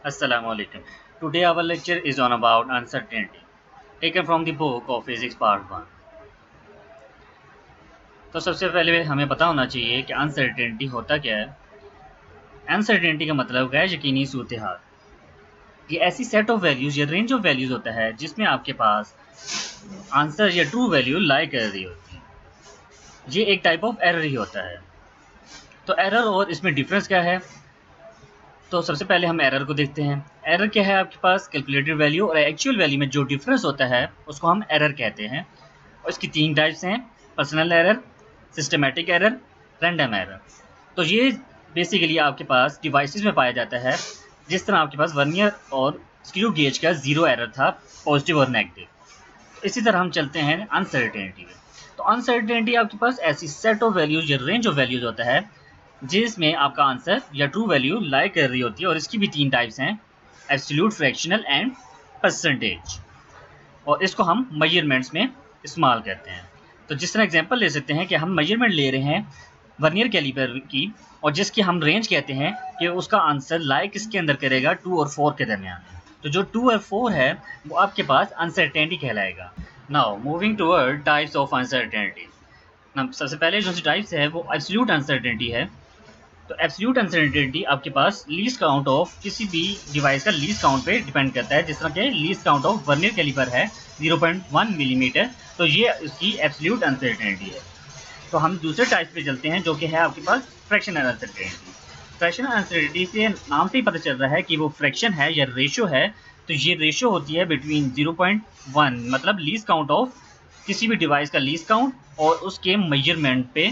Assalamu alaikum. Today our lecture is on about uncertainty, taken from the book of Physics Part 1. तो सबसे पहले हमें पता होना चाहिए कि अनसर्टेनिटी होता क्या है। अनसर्टेनिटी का मतलब गैर यकीनी सूरत हाल। ये ऐसी सेट ऑफ वैल्यूज़ या रेंज ऑफ वैल्यूज़ होता है जिसमें आपके पास आंसर या ट्रू वैल्यू लाई कर रही होती है। ये एक टाइप ऑफ एरर ही होता है। तो एरर और इसमें डिफरेंस क्या है? तो सबसे पहले हम एरर को देखते हैं। एरर क्या है? आपके पास कैलकुलेटेड वैल्यू और एक्चुअल वैल्यू में जो डिफरेंस होता है उसको हम एरर कहते हैं। और इसकी 3 टाइप्स हैं: personal error, systematic error, random error. तो ये बेसिकली आपके पास डिवाइसेस में पाया जाता है। जिस तरह आपके पास वर्नियर और स्क्रू गेज का 0 एरर था, पॉजिटिव और नेगेटिव। इसी तरह हम चलते हैं अनसर्टेनिटी में। तो अनसर्टेनिटी आपके पास ऐसी सेट ऑफ वैल्यूज या रेंज ऑफ वैल्यूज होता है जिसमें आपका आंसर या ट्रू वैल्यू लाई कर रही होती है। और इसकी भी 3 टाइप्स हैं: एब्सोल्यूट, फ्रैक्शनल एंड परसेंटेज। और इसको हम मेजरमेंट्स में इस्तेमाल करते हैं। तो जिस तरह एग्जांपल ले सकते हैं कि हम मेजरमेंट ले रहे हैं वर्नियर कैलिपर की, और जिसकी हम रेंज कहते हैं कि उसका आंसर लाई किसके अंदर करेगा, 2 और 4 के दरमियान। तो जो 2 और 4 है वो आपके पास अनसर्टेनिटी कहलाएगा। Now moving toward types of uncertainty. सबसे पहले जो सी टाइप्स है वो एब्सोल्यूट अनसर्टेनिटी है। तो एब्सोल्यूट अनसर्टेनिटी आपके पास लीस्ट काउंट ऑफ किसी भी डिवाइस का लीस्ट काउंट पे डिपेंड करता है। जिस तरह के least count of vernier calliper है 0.1 मिलीमीटर, तो ये उसकी एब्सोल्यूट अनसर्टेनिटी है। तो हम दूसरे टाइप पे चलते हैं जो कि है आपके पास फ्रैक्शनल अनसर्टेनिटी। फ्रैक्शनल अनसर्टेनिटी से नाम से ही पता चल रहा है कि वो फ्रैक्शन है या रेशो है। तो ये रेशो होती है बिटवीन 0.1 मतलब लीस्ट काउंट ऑफ किसी भी डिवाइस का लीस्ट काउंट और उसके मेजरमेंट पे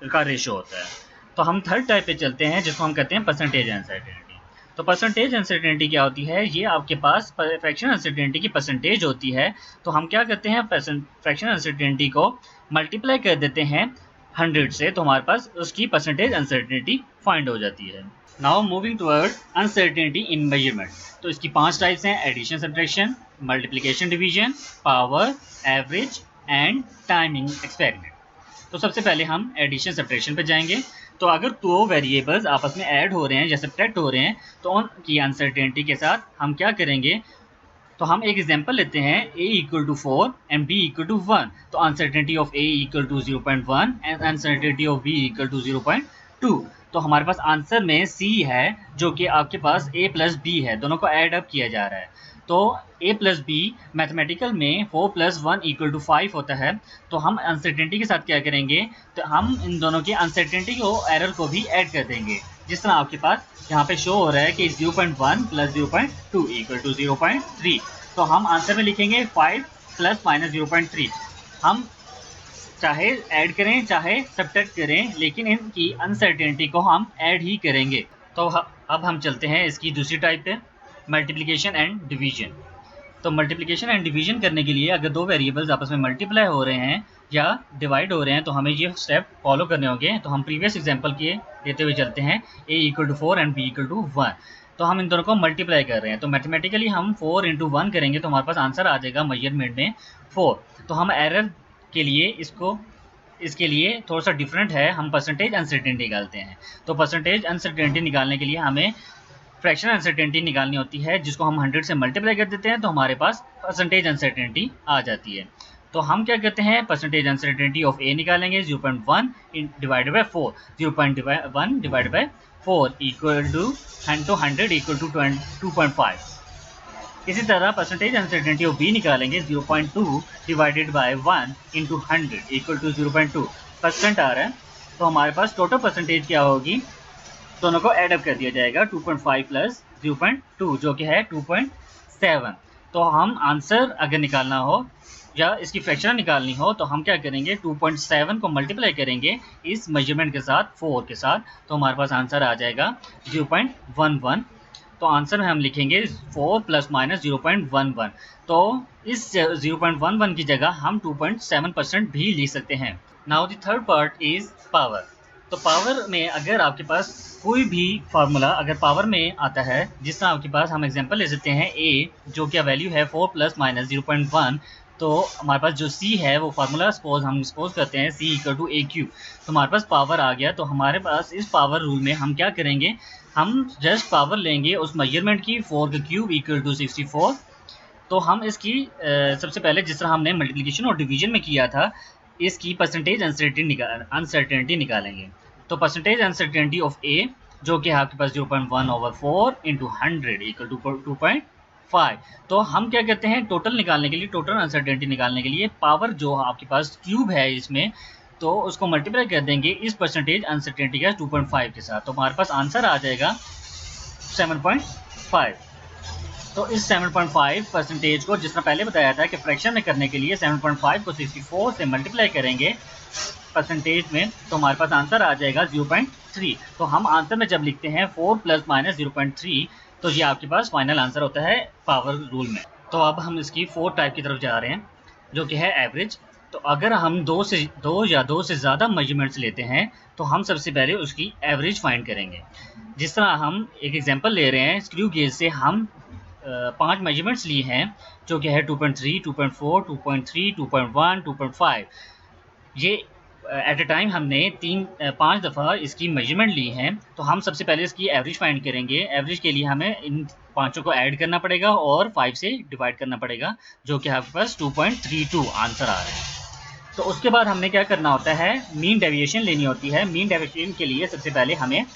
का रेशो होता है। तो हम थर्ड टाइप पे चलते हैं जिसको हम कहते हैं परसेंटेज अनसर्टेनिटी। तो परसेंटेज अनसर्टेनिटी क्या होती है? ये आपके पास फ्रैक्शन अनसर्टेनिटी की परसेंटेज होती है। तो हम क्या करते हैं, फ्रैक्शन अनसर्टेनिटी को मल्टीप्लाई कर देते हैं 100 से, तो हमारे पास उसकी परसेंटेज अनसर्टेनिटी फाइंड हो जाती है। Now moving toward uncertainty in measurement. तो इसकी 5 टाइप्स हैं: addition, subtraction, multiplication, division, power, average and timing experiment. तो सबसे पहले हम एडिशन सब्ट्रैक्शन पे जाएंगे। तो अगर 2 वेरिएबल्स आपस में ऐड हो रहे हैं या सब्ट्रैक्ट हो रहे हैं तो उनकी अनसर्टेनिटी के साथ हम क्या करेंगे। तो हम एक एग्जांपल लेते हैं, a equal to 4 and b equal to 1। तो uncertainty of a equal to 0.1 and uncertainty of b equal to 0.2। तो हमारे पास आंसर में c है जो कि आपके पास a प्लस b है, दोनों को ऐड अप किया जा रहा है। तो a प्लस बी मैथमेटिकल में 4 प्लस 1 इक्वल टू 5 होता है। तो हम अनसर्टेनिटी के साथ क्या करेंगे, तो हम इन दोनों की अनसर्टेनिटी को, एरर को भी ऐड कर देंगे। जिस तरह आपके पास यहाँ पे शो हो रहा है कि 0.1 प्लस 0.2 इक्वल टू 0.3। तो हम आंसर में लिखेंगे 5 प्लस माइनस 0.3। हम चाहे ऐड करें चाहे सब्ट्रैक्ट करें, लेकिन इनकी अनसर्टेनिटी को हम ऐड ही करेंगे। तो अब हम चलते हैं इसकी दूसरी टाइप पे, मल्टीप्लिकेशन एंड डिवीजन। तो मल्टीप्लिकेशन एंड डिवीजन करने के लिए अगर 2 वेरिएबल्स आपस में मल्टीप्लाई हो रहे हैं या डिवाइड हो रहे हैं तो हमें ये स्टेप फॉलो करने होंगे। तो हम प्रीवियस एग्जांपल के देते हुए चलते हैं, a equal to 4 and b equal to 1। तो हम इन दोनों को मल्टीप्लाई कर रहे हैं, तो मैथमेटिकली हम 4 इंटू 1 करेंगे तो हमारे पास आंसर आ जाएगा मेजरमेंट में 4। तो हम एरर के लिए इसके लिए थोड़ा सा डिफरेंट है, हम परसेंटेज अनसर्टेनिटी निकालते हैं। तो परसेंटेज अनसर्टेनिटी निकालने के लिए हमें फ्रैक्शन अनसर्टेनिटी निकालनी होती है, जिसको हम 100 से मल्टीप्लाई कर देते हैं तो हमारे पास परसेंटेज अनसर्टेनिटी आ जाती है। तो हम क्या करते हैं, परसेंटेज अनसर्टेनिटी ऑफ a निकालेंगे 0.1 divided by 4। 0.1 divided by 4 equal to 100 equal to 2.5। इसी तरह परसेंटेज अनसर्टेनिटी ऑफ b निकालेंगे 0.2 divided by 1 into 100 equal to 0.2% आ रहा है। तो हमारे पास टोटल परसेंटेज क्या होगी, दोनों को ऐड अप कर दिया जाएगा 2.5 प्लस 0.2 जो कि है 2.7। तो हम आंसर अगर निकालना हो या इसकी फ्रैक्शन निकालनी हो तो हम क्या करेंगे, 2.7 को मल्टीप्लाई करेंगे इस मेजरमेंट के साथ 4 के साथ, तो हमारे पास आंसर आ जाएगा 0.11। तो आंसर में हम लिखेंगे 4 प्लस माइनस 0.11। तो इस 0.11 की जगह हम 2.7% भी लिख सकते हैं। Now the third part is power. तो पावर में अगर आपके पास कोई भी फार्मूला अगर पावर में आता है, जिस तरह आपके पास हम एग्जांपल ले सकते हैं a जो क्या वैल्यू है 4 प्लस माइनस 0.1। तो हमारे पास जो c है वो फार्मूला हम सपोज करते हैं c equal to a cube. तो हमारे पास पावर आ गया। तो हमारे पास इस पावर रूल में हम क्या करेंगे, हम जस्ट पावर लेंगे उस मेजरमेंट की 4 का क्यूब इक्वल टू 64। तो हम इसकी सबसे पहले जिस तरह हमने मल्टीप्लिकेशन और डिवीजन में किया था, इसकी परसेंटेज अनसर्टेनिटी निकालेंगे। तो परसेंटेज अनसर्टेनिटी ऑफ ए जो कि आपके पास 0.1/4 इंटू 100 इक्वल टू 2.5। तो हम क्या कहते हैं, टोटल निकालने के लिए, टोटल अनसर्टेनिटी निकालने के लिए पावर जो आपके पास क्यूब है इसमें, तो उसको मल्टीप्लाई कर देंगे इस परसेंटेज अनसर्टेनिटी का 2.5 के साथ। तो हमारे पास आंसर आ जाएगा 7.5। तो इस 7.5 परसेंटेज को, जिस तरह पहले बताया था कि फ्रैक्शन में करने के लिए 7.5 को 64 से मल्टीप्लाई करेंगे परसेंटेज में, तो हमारे पास आंसर आ जाएगा 0.3। तो हम आंसर में जब लिखते हैं 4 + - 0.3, तो ये आपके पास फाइनल आंसर होता है पावर रूल में। तो अब हम इसकी 4 टाइप की तरफ जा रहे हैं, जो कि है एवरेज। तो अगर हम दो या दो से ज़्यादा मेजरमेंट्स लेते हैं, तो हम सबसे पहले उसकी एवरेज फाइंड करेंगे। जिस तरह हम एक एग्जांपल ले रहे हैं, स्क्रू गेज से हम 5 मेजरमेंट्स लिए हैं, जो कि है 2.3, 2.4, 2.3, 2.1, 2.5। ये एट अ टाइम हमने 5 दफ़ा इसकी मेजरमेंट ली हैं। तो हम सबसे पहले इसकी एवरेज फाइंड करेंगे। एवरेज के लिए हमें इन पाँचों को ऐड करना पड़ेगा और 5 से डिवाइड करना पड़ेगा, जो कि आपके पास 2.32 आंसर आ रहा है। तो उसके बाद हमने क्या करना होता है, मीन डेविएशन लेनी होती है। मीन डेविएशन के लिए सबसे पहले हमें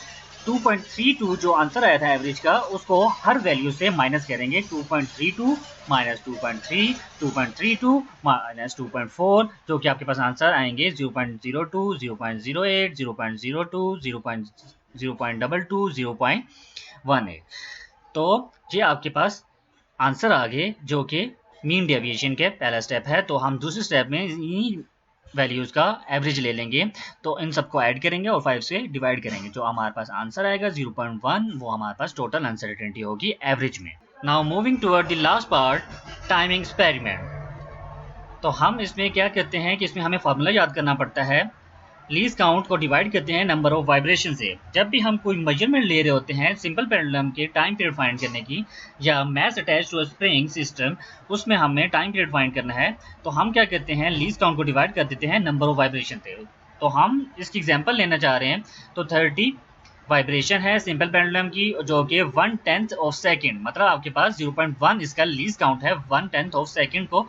2.32 जो आंसर आया था एवरेज का, उसको हर वैल्यू से माइनस करेंगे। 2.32 - 2.3, 2.32 - 2.4, जो कि आपके पास आंसर आएंगे 0.02, 0.08, 0.02, 0.22, 0.18। तो ये आपके पास आंसर आ गए, जो कि मीन डेविएशन के पहला स्टेप है। तो हम दूसरे स्टेप में इन्हीं वैल्यूज़ का एवरेज ले लेंगे। तो इन सबको ऐड करेंगे और 5 से डिवाइड करेंगे। जो हमारे पास आंसर आएगा 0.1, वो हमारे पास टोटल अनसर्टेनिटी होगी एवरेज में। Now moving toward the last part, timing experiment. तो हम इसमें क्या करते हैं कि इसमें हमें फार्मूला याद करना पड़ता है। लीस्ट काउंट को डिवाइड करते हैं नंबर ऑफ वाइब्रेशन से। जब भी हम कोई मेजरमेंट ले रहे होते हैं सिंपल पेंडुलम के टाइम पीरियड फाइंड करने की, या mass attach to a spring system, उसमें हमें टाइम पीरियड फाइंड करना है, तो हम क्या करते हैं, लीस्ट काउंट को डिवाइड कर देते हैं नंबर ऑफ वाइब्रेशन से। तो हम इसकी एग्जाम्पल लेना चाह रहे हैं, तो 30 वाइब्रेशन है सिंपल पेंडुलम की, जो कि 1/10 ऑफ सेकेंड, मतलब आपके पास 0.1 इसका लीस्ट काउंट है। 1/10 ऑफ सेकेंड को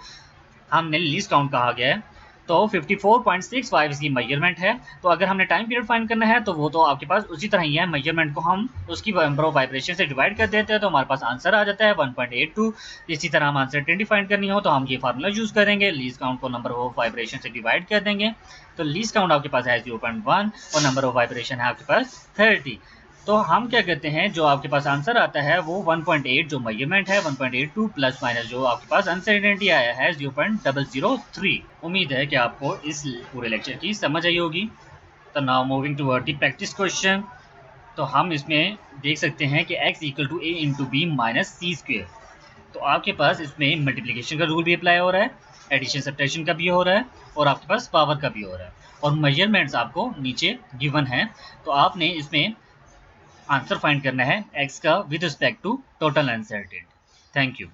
हमने लीस्ट काउंट कहा गया है। तो 54.65 इसकी मेजरमेंट है। तो अगर हमने टाइम पीरियड फाइंड करना है, तो वो तो आपके पास उसी तरह ही है। मेजरमेंट को हम उसकी नंबर ऑफ वाइब्रेशन से डिवाइड कर देते हैं, तो हमारे पास आंसर आ जाता है 1.82। इसी तरह हम अनसर्टेनिटी फाइंड करनी हो तो हम ये फार्मूला यूज़ करेंगे, लीस्ट काउंट को नंबर ऑफ वाइब्रेशन से डिवाइड कर देंगे। तो लीस्ट काउंट आपके पास है 0.1 और नंबर ऑफ वाइब्रेशन है आपके पास 30। तो हम क्या करते हैं, जो आपके पास आंसर आता है वो 1.8 जो मेजरमेंट है, 1.82 प्लस माइनस जो आपके पास अनसर्टेनिटी आया है 0.003। उम्मीद है कि आपको इस पूरे लेक्चर की समझ आई होगी। तो now moving toward the practice question. तो हम इसमें देख सकते हैं कि x = a × b - c²। तो आपके पास इसमें मल्टीप्लिकेशन का रूल भी अप्लाई हो रहा है, एडिशन सब्ट्रैक्शन का भी हो रहा है, और आपके पास पावर का भी हो रहा है, और मेजरमेंट्स आपको नीचे गिवन है। तो आपने इसमें आंसर फाइंड करना है x का with respect to total uncertainty. Thank you.